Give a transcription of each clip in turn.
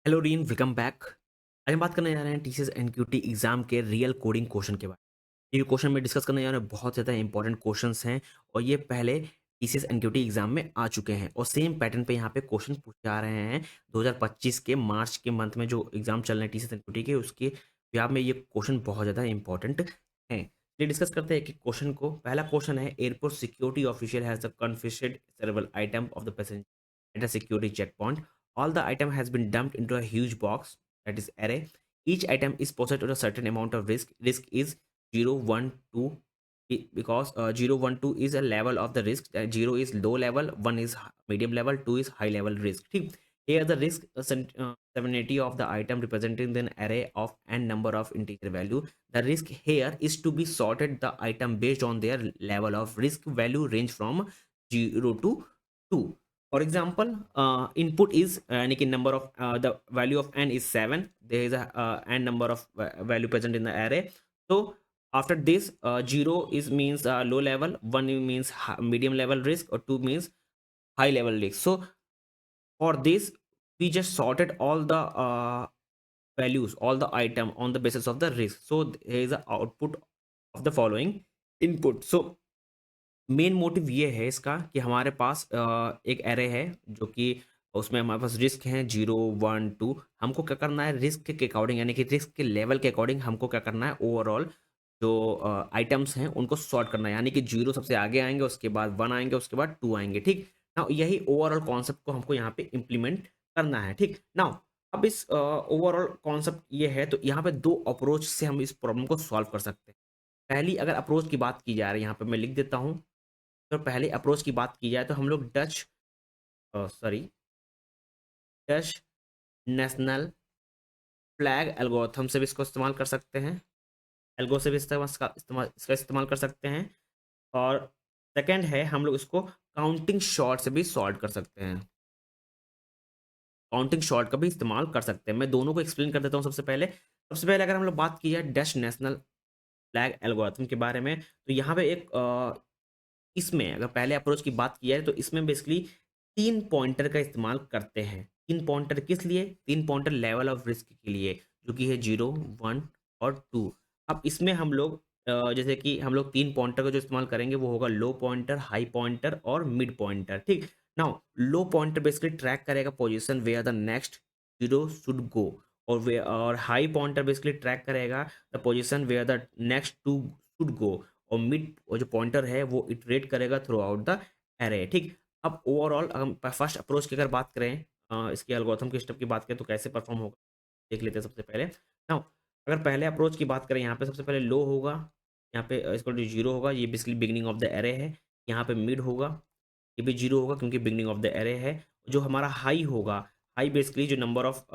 Hello reign, welcome back. आज हम बात करने जा रहे हैं टीसीएस एनक्यूटी एग्जाम के रियल कोडिंग क्वेश्चन के बारे में। ये क्वेश्चन में डिस्कस करने जा रहे हैं, बहुत ज़्यादा इंपॉर्टेंट क्वेश्चंस हैं और ये पहले टीसीएस एनक्यूटी एग्जाम में आ चुके हैं और सेम पैटर्न पे यहाँ पे क्वेश्चन पूछे जा रहे हैं। 2025 के मार्च के मंथ में जो एग्जाम चल रहे हैं टीसीएस एनक्यूटी के, उसके जवाब में ये क्वेश्चन बहुत ज़्यादा इंपॉर्टेंट हैं। ये डिस्कस करते हैं कि क्वेश्चन को। पहला क्वेश्चन है, airport security official has the confiscated several item of the passenger at a security check point. All the item has been dumped into a huge box, that is array. Each item is possessed with a certain amount of risk. Risk is 0, 1, 2, because 0, 1, 2 is a level of the risk. 0 is low level, 1 is medium level, 2 is high level risk. ठीक. Here the risk 780 of the item representing the array of n number of integer value. The risk here is to be sorted the item based on their level of risk value range from 0 to 2. For example, input is यानी कि number of the value of n is 7. There is a n number of value present in the array. So after this, 0 is means low level, 1 means medium level risk, or 2 means high level risk. So for this, we just sorted all the values, all the item on the basis of the risk. So here is the output of the following input. So main motive ये है इसका कि हमारे पास एक array है जो कि उसमें हमारे पास रिस्क हैं 0, 1, 2। हमको क्या करना है, रिस्क के अकॉर्डिंग यानी कि रिस्क के लेवल के अकॉर्डिंग हमको क्या करना है, ओवरऑल जो आइटम्स हैं उनको सॉर्ट करना है। यानी कि 0 सबसे आगे आएंगे, उसके बाद 1 आएंगे, उसके बाद 2 आएंगे। ठीक ना, यही ओवरऑल कॉन्सेप्ट को हमको यहाँ पे इम्प्लीमेंट करना है। ठीक ना, अब इस ओवरऑल कॉन्सेप्ट ये है, तो यहाँ पे दो अप्रोच से हम इस प्रॉब्लम को सॉल्व कर सकते हैं। पहली अगर अप्रोच की बात की जा रही है, यहाँ पे मैं लिख देता हूँ। तो पहले अप्रोच की बात की जाए तो हम लोग डच नेशनल फ्लैग एल्गोरिथम से भी इसको इस्तेमाल कर सकते हैं। एल्गो से भी इसका इस्तेमाल कर सकते हैं। और सेकंड है, हम लोग इसको काउंटिंग शॉर्ट से भी सॉल्व कर सकते हैं। काउंटिंग शॉर्ट का भी इस्तेमाल कर सकते हैं। मैं दोनों को एक्सप्लेन कर देता हूँ। सबसे पहले अगर हम लोग बात की जाए डच नेशनल फ्लैग एल्गोरिथम के बारे में, तो यहाँ पे एक इसमें अगर पहले अप्रोच की बात की जाए तो इसमें बेसिकली 3 पॉइंटर का इस्तेमाल करते हैं। 3 पॉइंटर किस लिए? 3 पॉइंटर लेवल ऑफ रिस्क के लिए, जो कि है 0, 1 और 2। अब इसमें हम लोग जैसे कि हम लोग 3 पॉइंटर का जो इस्तेमाल करेंगे वो होगा लो पॉइंटर, हाई पॉइंटर और मिड पॉइंटर। ठीक। Now low pointer basically track करेगा position where the next 0 should go, और हाई पॉइंटर बेसिकली ट्रैक करेगा the position where the next 2 should go, और मिड और जो पॉइंटर है वो इटरेट करेगा थ्रू आउट द एरे। ठीक। अब ओवरऑल हम फर्स्ट अप्रोच की अगर बात करें, इसके एल्गोरिथम के स्टेप की बात करें तो कैसे परफॉर्म होगा देख लेते हैं। सबसे पहले नाउ अगर पहले अप्रोच की बात करें, यहाँ पे सबसे पहले लो होगा, यहाँ पे इसको 0 होगा, ये basically beginning of the array है। यहाँ पे मिड होगा, ये भी 0 होगा क्योंकि बिगनिंग ऑफ द एरे है। जो हमारा हाई होगा, हाई बेसिकली जो नंबर ऑफ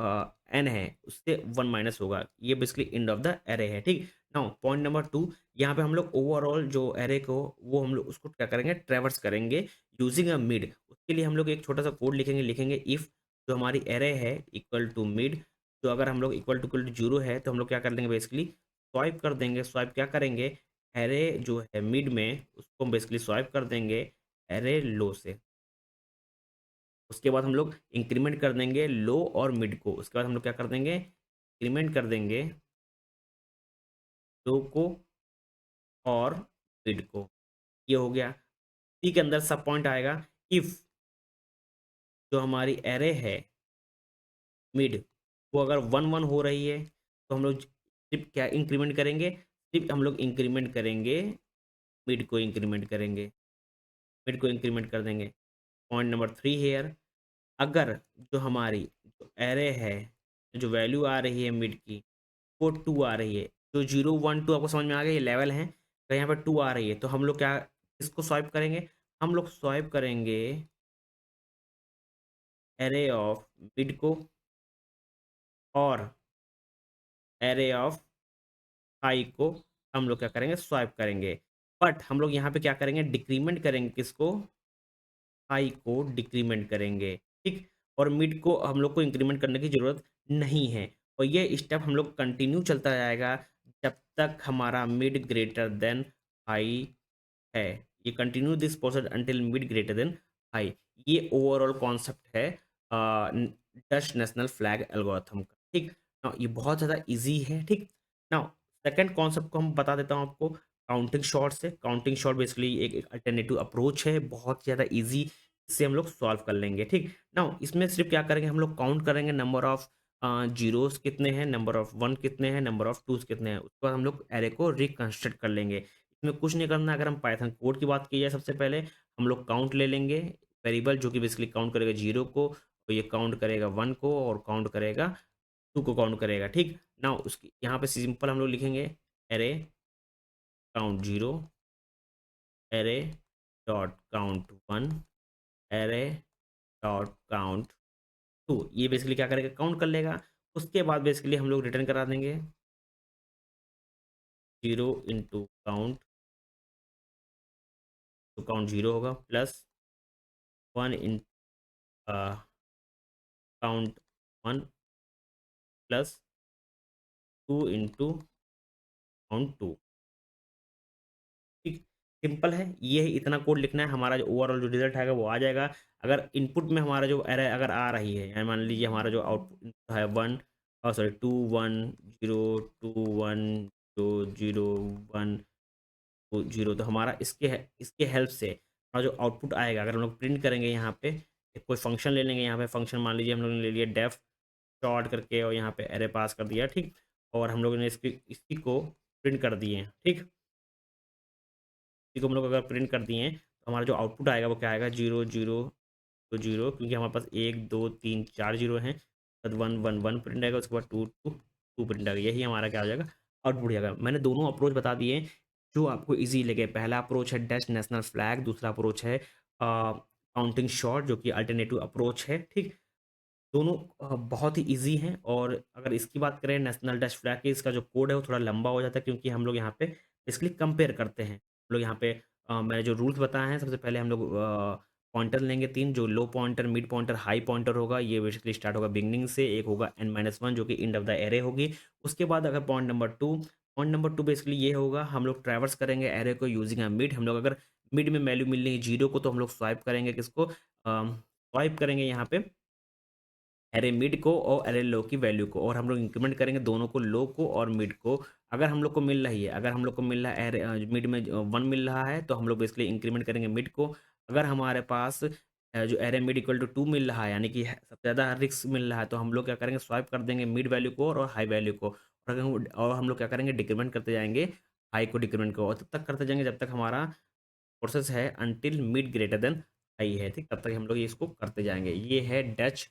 एन है उससे 1 माइनस होगा, ये basically end of the array है। ठीक। नाउ पॉइंट नंबर 2, यहाँ पे हम लोग ओवरऑल जो एरे को वो हम लोग उसको क्या करेंगे, ट्रेवर्स करेंगे यूजिंग अ मिड। उसके लिए हम लोग एक छोटा सा कोड लिखेंगे इफ जो हमारी एरे है इक्वल टू मिड। तो अगर हम लोग इक्वल टू 0 है तो हम लोग क्या कर देंगे, बेसिकली स्वाइप कर देंगे। स्वाइप क्या करेंगे, एरे जो है मिड में उसको हम बेसिकली स्वाइप कर देंगे एरे लो से। उसके बाद हम लोग इंक्रीमेंट कर देंगे लो और मिड को। उसके बाद हम लोग क्या कर देंगे, इंक्रीमेंट कर देंगे लो को और मिड को। ये हो गया। सी के अंदर सब पॉइंट आएगा इफ जो हमारी एरे है मिड वो अगर 1, 1 हो रही है तो हम लोग सिर्फ क्या इंक्रीमेंट करेंगे, सिर्फ हम लोग इंक्रीमेंट करेंगे मिड को, इंक्रीमेंट करेंगे मिड को, इंक्रीमेंट कर देंगे। पॉइंट नंबर 3 हेयर, अगर जो हमारी जो एरे है, जो वैल्यू आ रही है मिड की वो 2 आ रही है, जो 0, 1, 2 आपको समझ में आ गया, ये लेवल है। अगर यहाँ पर 2 आ रही है तो हम लोग क्या इसको स्वाइप करेंगे, हम लोग स्वाइप करेंगे एरे ऑफ मिड को और एरे ऑफ हाई को हम लोग क्या करेंगे, स्वाइप करेंगे। बट हम लोग यहाँ पे क्या करेंगे, डिक्रीमेंट करेंगे किसको, हाई को डिक्रीमेंट करेंगे। ठीक। और मिड को हम लोग को इंक्रीमेंट करने की ज़रूरत नहीं है। और ये स्टेप हम लोग कंटिन्यू चलता जाएगा जब तक हमारा मिड ग्रेटर देन हाई है। ये continue this process until mid greater than high. ये ओवरऑल कॉन्सेप्ट है डच नेशनल फ्लैग एल्गोरिथम का, ठीक। नाउ ये बहुत ज़्यादा ईज़ी है, ठीक। नाउ सेकंड कॉन्सेप्ट को हम बता देता हूँ आपको काउंटिंग शॉट से। काउंटिंग शॉट बेसिकली एक अल्टरनेटिव अप्रोच है, बहुत ज़्यादा ईज़ी, इससे हम लोग सॉल्व कर लेंगे, ठीक। नाउ इसमें सिर्फ़ क्या करेंगे, हम लोग काउंट करेंगे नंबर ऑफ ज़ीरोज़ कितने हैं, नंबर ऑफ 1 कितने हैं, नंबर ऑफ 2s कितने हैं। उसके बाद हम लोग अरे को रिकंस्ट्रक्ट कर लेंगे। इसमें कुछ नहीं करना है। अगर हम पाइथन कोड की बात की जाए, सबसे पहले हम लोग काउंट ले लेंगे, वेरिएबल जो कि बेसिकली काउंट करेगा 0 को, तो ये काउंट करेगा 1 को और काउंट करेगा 2 को काउंट करेगा, ठीक। नाउ उसकी यहाँ पे सिंपल हम लोग लिखेंगे अरे काउंट 0, अरे डॉट काउंट 1, अरे डॉट काउंट 2। ये बेसिकली क्या करेगा, काउंट कर लेगा। उसके बाद बेसिकली हम लोग रिटर्न करा देंगे 0 इंटू काउंट, तो काउंट 0 होगा, प्लस 1 इन काउंट 1 प्लस 2 इंटू काउंट 2, ठीक। सिंपल है, ये है, इतना कोड लिखना है। हमारा जो ओवरऑल जो रिजल्ट आएगा वो आ जाएगा। अगर इनपुट में हमारा जो एरर अगर आ रही है, यानी मान लीजिए हमारा जो आउटपुट है 1 सॉरी 2 1 0 2 1 0 0 1 2 0, तो हमारा इसके हेल्प से हमारा जो आउटपुट आएगा, अगर हम लोग प्रिंट करेंगे यहाँ पे, कोई फंक्शन ले लेंगे। यहाँ पे फंक्शन मान लीजिए हम लोगों ने ले लिया डेफ शॉर्ट करके और यहाँ पे एरे पास कर दिया, ठीक। और हम लोगों ने इसी को प्रिंट कर दिए, ठीक। इसी को हम लोग अगर प्रिंट कर दिए तो हमारा जो आउटपुट आएगा वो क्या आएगा, 0 0 तो 0, क्योंकि हमारे पास 1 2 3 4 जीरो हैं। बाद 1 1 1 प्रिंट आएगा, उसके बाद 2 2 2 प्रिंट आएगा। यही हमारा क्या हो जाएगा, आउटपुट आएगा। मैंने दोनों अप्रोच बता दिए जो आपको ईजी लगे। पहला अप्रोच है डैश नेशनल फ्लैग, दूसरा अप्रोच है काउंटिंग शॉट जो कि अल्टरनेटिव अप्रोच है, ठीक। दोनों बहुत ही ईज़ी हैं। और अगर इसकी बात करें नेशनल डैश फ्लैग की, इसका जो कोड है वो थोड़ा लंबा हो जाता है, क्योंकि हम लोग यहाँ पे बेसिकली कंपेयर करते हैं। हम लोग यहाँ पे मैंने जो रूल्स बताए हैं, सबसे पहले हम लोग पॉइंटर लेंगे 3, जो low pointer, mid pointer, high pointer होगा। ये बेसिकली स्टार्ट होगा बिगिनिंग से, एक होगा n-1 जो कि एंड ऑफ द एरे होगी। उसके बाद अगर पॉइंट नंबर 2 बेसिकली ये होगा, हम लोग ट्रैवर्स करेंगे एरे को यूजिंग अ मिड। हम लोग अगर मिड में वैल्यू मिल रही है 0 को, तो हम लोग स्वाइप करेंगे किसको, स्वाइप करेंगे यहाँ पे एरे मिड को और एरे लो की वैल्यू को, और हम लोग इंक्रीमेंट करेंगे दोनों को, लो को और मिड को। अगर हम लोग को मिल रही है, अगर हम लोग को मिल रहा है एरे मिड में 1 मिल रहा है, तो हम लोग बेसिकली इंक्रीमेंट करेंगे मिड को। अगर हमारे पास जो एरे मिड इक्वल टू 2 मिल रहा है, यानी कि सबसे ज़्यादा रिस्क मिल रहा है, तो हम लोग क्या करेंगे, स्वाइप कर देंगे मिड वैल्यू को और हाई वैल्यू को। और हम लोग क्या करेंगे, डिक्रीमेंट करते जाएंगे हाई को, डिक्रीमेंट को, और तब तक करते जाएंगे जब तक हमारा प्रोसेस है until mid greater than high है, ठीक। तब तक हम लोग इसको करते जाएंगे। ये है डच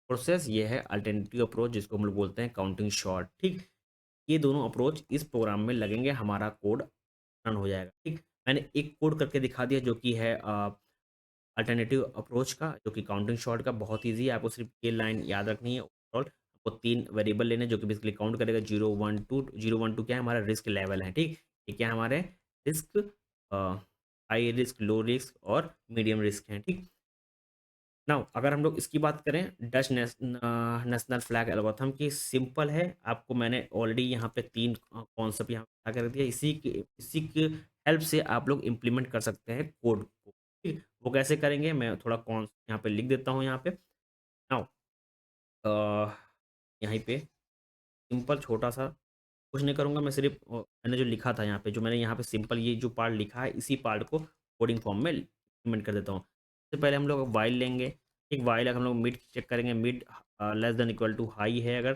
प्रोसेस, ये है अल्टरनेटिव अप्रोच जिसको हम लोग बोलते हैं काउंटिंग शॉर्ट, ठीक। ये दोनों अप्रोच इस प्रोग्राम में लगेंगे, हमारा कोड रन हो जाएगा, ठीक। मैंने एक कोड करके दिखा दिया जो कि है अल्टरनेटिव अप्रोच का, जो कि काउंटिंग शॉर्ट का। बहुत ईजी है, आपको सिर्फ ये लाइन याद रखनी है। ओवरऑल आपको 3 वेरिएबल लेने जो कि बेसिकली काउंट करेगा 0 1 2। 0 1 2 क्या है, हमारा रिस्क लेवल है, ठीक। ये क्या है, हमारे risk, high risk, low risk और मीडियम रिस्क है, ठीक। नाउ अगर हम लोग इसकी बात करें डच नेशनल फ्लैग एल्गोरिथम की, सिंपल है। आपको मैंने ऑलरेडी यहाँ पे 3 कॉन्सेप्ट यहाँ पे कर दिया। इसी की हेल्प से आप लोग इम्प्लीमेंट कर सकते हैं कोड को, ठीक। वो कैसे करेंगे, मैं थोड़ा कौन यहाँ पे लिख देता हूँ यहाँ पे। नाउ यहीं पे सिंपल छोटा सा कुछ नहीं करूँगा, मैं सिर्फ मैंने जो लिखा था यहाँ पे, जो मैंने यहाँ पे सिंपल ये जो पार्ट लिखा है, इसी पार्ट को कोडिंग फॉर्म में इम्प्लीमेंट कर देता हूँ। सबसे पहले हम लोग वाइल लेंगे, एक वाइल अगर हम लोग मिड चेक करेंगे, mid less than equal to high है अगर,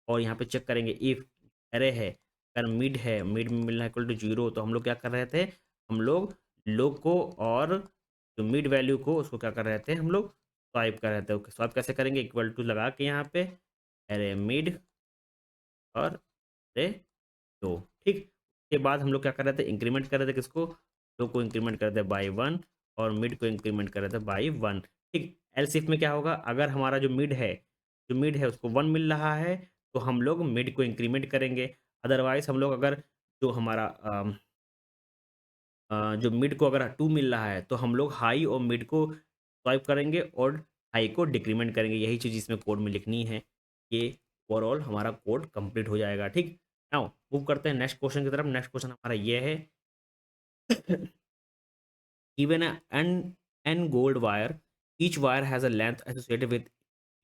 और यहाँ पे चेक करेंगे इफ एरे है, अगर मिड है, मिड में मिलना इक्वल टू 0, तो हम लोग क्या कर रहे थे, हम लोग लो को और जो मिड वैल्यू को उसको क्या कर रहे थे, हम लोग स्वाइप कर रहे थे। ओके, स्वाइप कैसे करेंगे, इक्वल टू लगा के यहाँ पे एरे मिड और एरे लो, ठीक। उसके बाद हम लोग क्या कर रहे थे, इंक्रीमेंट कर रहे थे किसको, लो को इंक्रीमेंट कर रहे थे बाई 1 और मिड को इंक्रीमेंट कर रहे थे बाई 1, ठीक। एल्स इफ में क्या होगा, अगर हमारा जो मिड है उसको 1 मिल रहा है, तो हम लोग मिड को इंक्रीमेंट करेंगे। अदरवाइज हम लोग अगर जो हमारा जो मिड को अगर 2 मिल रहा है, तो हम लोग हाई और मिड को स्वाइप करेंगे और हाई को डिक्रीमेंट करेंगे। यही चीज़ इसमें कोड में लिखनी है। ये ओवरऑल हमारा कोड कंप्लीट हो जाएगा, ठीक। नाउ मूव करते हैं नेक्स्ट क्वेश्चन की तरफ। नेक्स्ट क्वेश्चन हमारा ये है given a n gold wire, each wire has a length associated with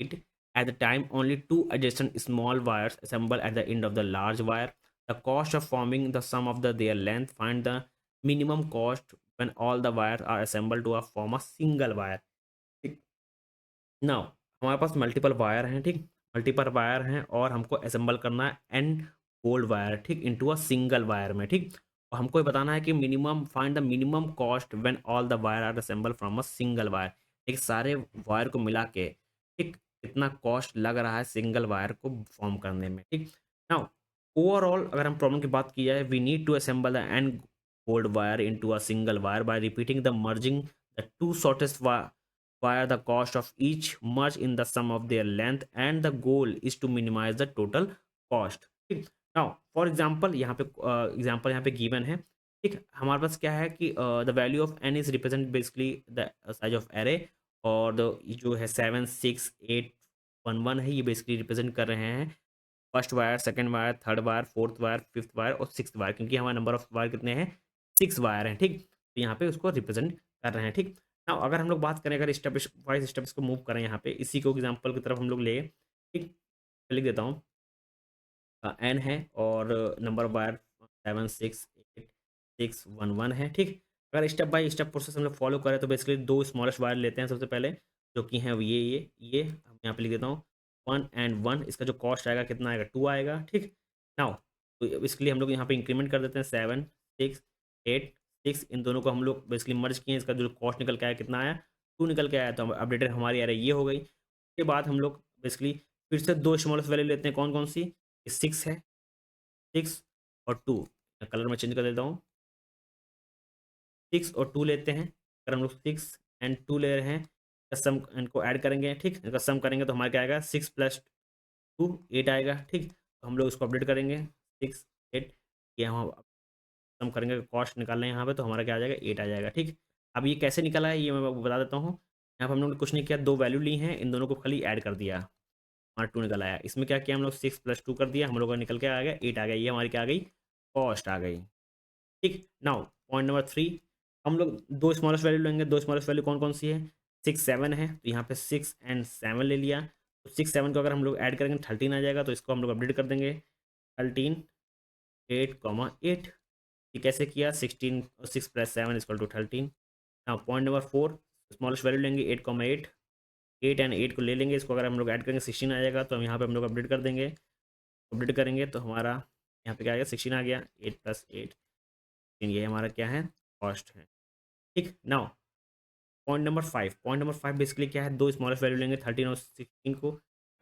it At the time, only two adjacent small wires assemble at the end of the large wire. The cost of forming the sum of their length. Find the minimum cost when all the wires are assembled to form a single wire. ठीक। Now हमारे पास multiple wire हैं, ठीक। Multiple wire हैं और हमको assemble करना है N gold wire, ठीक, इनटू अ सिंगल वायर में, ठीक। और हमको ये बताना है कि minimum find the minimum cost when all the wire are assemble from a single wire. एक सारे वायर को मिला के, ठीक, कितना कॉस्ट लग रहा है सिंगल वायर को फॉर्म करने में, ठीक। नाउ ओवरऑल अगर हम प्रॉब्लम की बात की जाए, we need to assemble the N gold wire into a single wire by repeating the merging the two shortest wire the cost of each merge in the sum of their length and the goal is to minimize the total cost, ठीक। now for example यहाँ पे example यहाँ पे given है, ठीक। हमारे पास क्या है कि the value of N is represent basically the size of array, और जो है 7 6 8 1 1 है, ये बेसिकली रिप्रेजेंट कर रहे हैं first wire, second wire, third wire, fourth wire, fifth wire और सिक्स वायर, क्योंकि हमारा नंबर ऑफ वायर कितने हैं, 6 वायर हैं, ठीक। तो यहाँ पे उसको रिप्रेजेंट कर रहे हैं, ठीक। नाउ अगर हम लोग बात करें, अगर स्टेप वाइज स्टेप को मूव करें, यहाँ पे इसी को एग्जांपल की तरफ हम लोग ले, ठीक। लिख देता हूँ एन है और नंबर वायर 7 6 8 6 1 1 है, ठीक। अगर स्टेप बाय स्टेप प्रोसेस हम लोग फॉलो करें तो बेसिकली दो स्मॉलेस्ट वायर लेते हैं सबसे पहले, जो कि हैं ये हम यहाँ पे लिख देता हूँ 1 and 1। इसका जो कॉस्ट आएगा कितना आएगा, 2 आएगा, ठीक। नाउ तो इसके लिए हम लोग यहाँ पे इंक्रीमेंट कर देते हैं 7 6 8 6, इन दोनों को हम लोग बेसिकली मर्ज किए, इसका जो कॉस्ट निकल के आया कितना आया, 2 निकल के आया। तो अपडेटेड हमारी आ रही ये हो गई। उसके बाद हम लोग बेसिकली फिर से दो स्मॉलेस्ट वैल्यू लेते हैं, कौन कौन सी, 6 है, 6 और 2, कलर में चेंज कर देता हूँ, 6 और 2 लेते हैं। अगर हम लोग 6 and 2 ले रहे हैं, इसका सम इनको ऐड करेंगे, ठीक। इनका सम करेंगे तो हमारा क्या आएगा, 6 + 2 8 आएगा, ठीक। तो हम लोग इसको अपडेट करेंगे 6 8, ये हम सम करेंगे, कॉस्ट निकालना है यहाँ पे, तो हमारा क्या आ जाएगा, 8 आ जाएगा, ठीक। अब ये कैसे निकला है ये मैं आपको बता देता हूँ। यहाँ पर हम लोगों ने कुछ नहीं किया, दो वैल्यू ली हैं, इन दोनों को खाली ऐड कर दिया, हमारा 2 निकल आया। इसमें क्या किया हम लोग, 6 + 2 कर दिया, हम लोग का निकल के आ गया 8 आ गया, ये हमारी क्या आ गई, कॉस्ट आ गई, ठीक। नाउ पॉइंट नंबर 3, हम लोग दो स्मॉलेस्ट वैल्यू लेंगे। दो स्मॉलेस्ट वैल्यू कौन कौन सी है, 6 7 है, तो यहाँ पे 6 and 7 ले लिया। तो 6 7 को अगर हम लोग ऐड करेंगे 13 आ जाएगा, तो इसको हम लोग अपडेट कर देंगे 13 8 8। ये कैसे किया, 16 6 + 7 = 13। Now point number 4, smallest value लेंगे 8 8 and 8 को ले लेंगे, इसको अगर हम लोग ऐड करेंगे 16 आ जाएगा, तो हम यहाँ पे हम लोग अपडेट कर देंगे। अपडेट करेंगे तो हमारा यहाँ पे क्या आएगा, 16 आ गया, 8 + 8 ये हमारा क्या है, कॉस्ट है, ठीक। नाउ पॉइंट नंबर 5 बेसिकली क्या है, दो स्मॉलेस्ट वैल्यू लेंगे 13 और 16 को।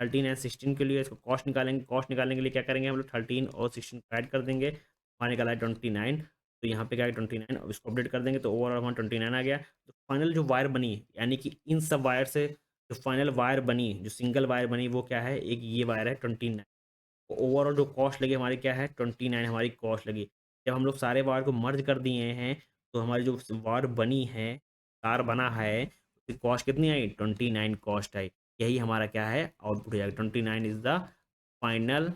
13 and 16 के लिए इसको कॉस्ट निकालेंगे, कॉस्ट निकालने के लिए क्या करेंगे हम लोग, 13 और 16 को ऐड कर देंगे, हमारा निकाला है 29। तो यहाँ पे क्या है 29, अब इसको अपडेट कर देंगे तो ओवरऑल हमारा 29 आ गया। तो फाइनल जो वायर बनी, यानी कि इन सब वायर से जो फाइनल वायर बनी, जो सिंगल वायर बनी, वो क्या है, एक ये वायर है 29। तो ओवरऑल जो कॉस्ट लगी हमारी क्या है, 29 हमारी कॉस्ट लगी। जब हम लोग सारे वायर को मर्ज कर दिए हैं, तो हमारी जो वायर बनी है, तार बना है, उसकी कॉस्ट कितनी आई, 29 कॉस्ट आई। यही हमारा क्या है, आउटपुट हो जाएगा, 29 इज द फाइनल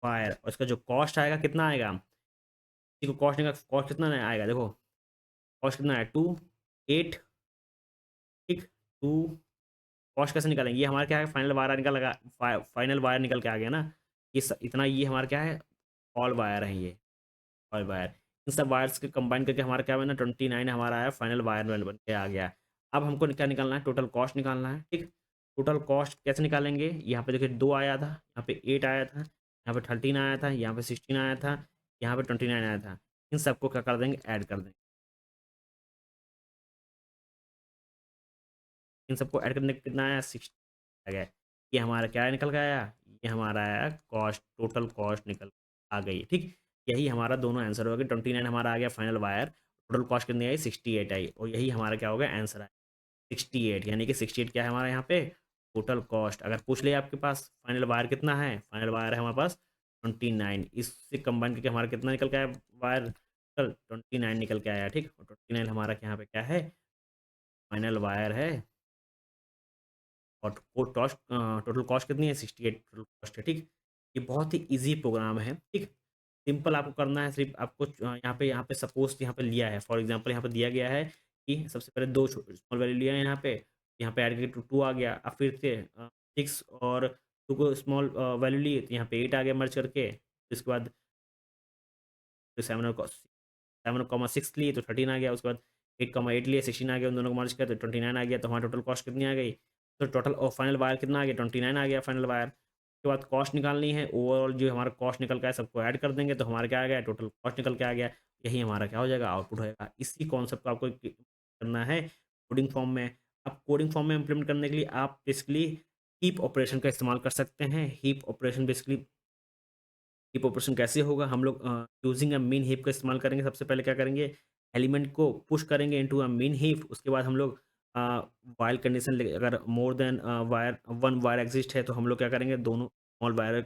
वायर। और इसका जो कॉस्ट आएगा कितना आएगा, इसको कॉस्ट का कॉस्ट कितना आएगा, देखो कॉस्ट कितना है, 2 8, ठीक। 2 कॉस्ट कैसे निकालेंगे, ये हमारा क्या है, फाइनल वायर निकल लगा, फाइनल वायर निकल के आ गया ना, इतना ये हमारा क्या है, ऑल वायर है ये, ऑल वायर। इन सब वायर्स के कंबाइन करके हमारा क्या बना, 29 हमारा आया, फाइनल वायर बन के आ गया। अब हमको क्या निकालना है, टोटल कॉस्ट निकालना है, ठीक। टोटल कॉस्ट कैसे निकालेंगे, यहाँ पे देखिए 2 आया था, यहाँ पे 8 आया था, यहाँ पे 13 आया था, यहाँ पे 16 आया था, यहाँ पे 29 आया था। इन सबको क्या कर देंगे, ऐड कर देंगे। इन सबको ऐड करने का कितना आया, 60 आ गया। ये हमारा क्या निकल के आया, ये हमारा आया कॉस्ट, टोटल कॉस्ट निकल आ गई, ठीक। यही हमारा दोनों आंसर हो गए, 29 हमारा आ गया फाइनल वायर, टोटल कॉस्ट कितनी आई, 68 आई, और यही हमारा क्या हो गया, आंसर आया 68। यानी कि 68 क्या है हमारा यहाँ पे, टोटल कॉस्ट। अगर पूछ ले आपके पास फाइनल वायर कितना है, फाइनल वायर है हमारे पास 29, इससे कंबाइन करके हमारा कितना निकल के आया वायर, टोटल 29 निकल के आया, ठीक। और 29 हमारा यहाँ पे क्या है, फाइनल वायर है, और कॉस्ट टोटल कॉस्ट कितनी है, 68 टोटल कॉस्ट है, ठीक। ये बहुत ही इजी प्रोग्राम है, ठीक। सिंपल आपको करना है, सिर्फ आपको यहाँ पे सपोज यहाँ पे लिया है, फॉर एग्जांपल यहाँ पे दिया गया है कि सबसे पहले दो स्मॉल वैल्यू लिया है यहाँ पे, यहाँ पे ऐड करके 2 आ गया। अब फिर से 6 और 2 को स्मॉल वैल्यू लिए तो यहाँ पे 8 आ गया मर्ज करके। उसके बाद 7 और 7,6 लिए तो 13 आ गया। उसके बाद 8,8 लिए 16 आ गया। उन दोनों को मर्ज किया तो 29 आ गया। तो हमारा टोटल कॉस्ट कितनी आ गई? तो टोटल और फाइनल वायर कितना आ गया? 29 आ गया फाइनल वायर। उसके बाद कॉस्ट निकालनी है, ओवरऑल जो हमारा कॉस्ट निकल के आया सबको ऐड कर देंगे तो हमारा क्या आ गया? टोटल कॉस्ट निकल के आ गया। यही हमारा क्या हो जाएगा? आउटपुट होएगा। इसी कॉन्सेप्ट को आपको करना है कोडिंग फॉर्म में। अब कोडिंग फॉर्म में इम्प्लीमेंट करने के लिए आप बेसिकली हीप ऑपरेशन का इस्तेमाल कर सकते हैं। Heap operation basically heap operation कैसे होगा? हम लोग यूजिंग अ मीन हीप का इस्तेमाल करेंगे। सबसे पहले क्या करेंगे? एलिमेंट को पुश करेंगे इनटू अ मीन हीप। उसके बाद हम लोग व्हाइल कंडीशन अगर more than wire one wire exist है तो हम लोग क्या करेंगे? दोनों स्मॉल वायर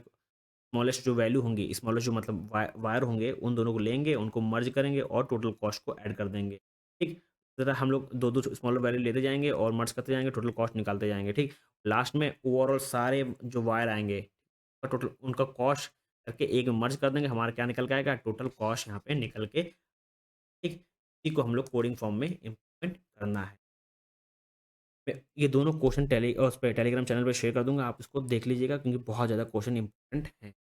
स्मॉलेस्ट जो वैल्यू होंगी, स्मॉलेस्ट जो मतलब वायर होंगे, उन दोनों को लेंगे, उनको मर्ज करेंगे और टोटल कॉस्ट को ऐड कर देंगे। ठीक, ज़रा हम लोग दो दो स्मॉलर वैल्यू लेते जाएंगे और मर्ज करते जाएंगे, टोटल कॉस्ट निकालते जाएंगे। ठीक, लास्ट में ओवरऑल सारे जो वायर आएंगे टोटल उनका कॉस्ट करके एक में मर्ज कर देंगे। हमारा क्या निकल के आएगा? टोटल कॉस्ट यहाँ पे निकल के। ठीक, इसी को हम लोग कोडिंग फॉर्म में इम्प्लीमेंट करना है। मैं ये दोनों क्वेश्चन उस पे टेलीग्राम चैनल पे शेयर कर दूंगा, आप इसको देख लीजिएगा क्योंकि बहुत ज़्यादा क्वेश्चन इंपॉर्टेंट है।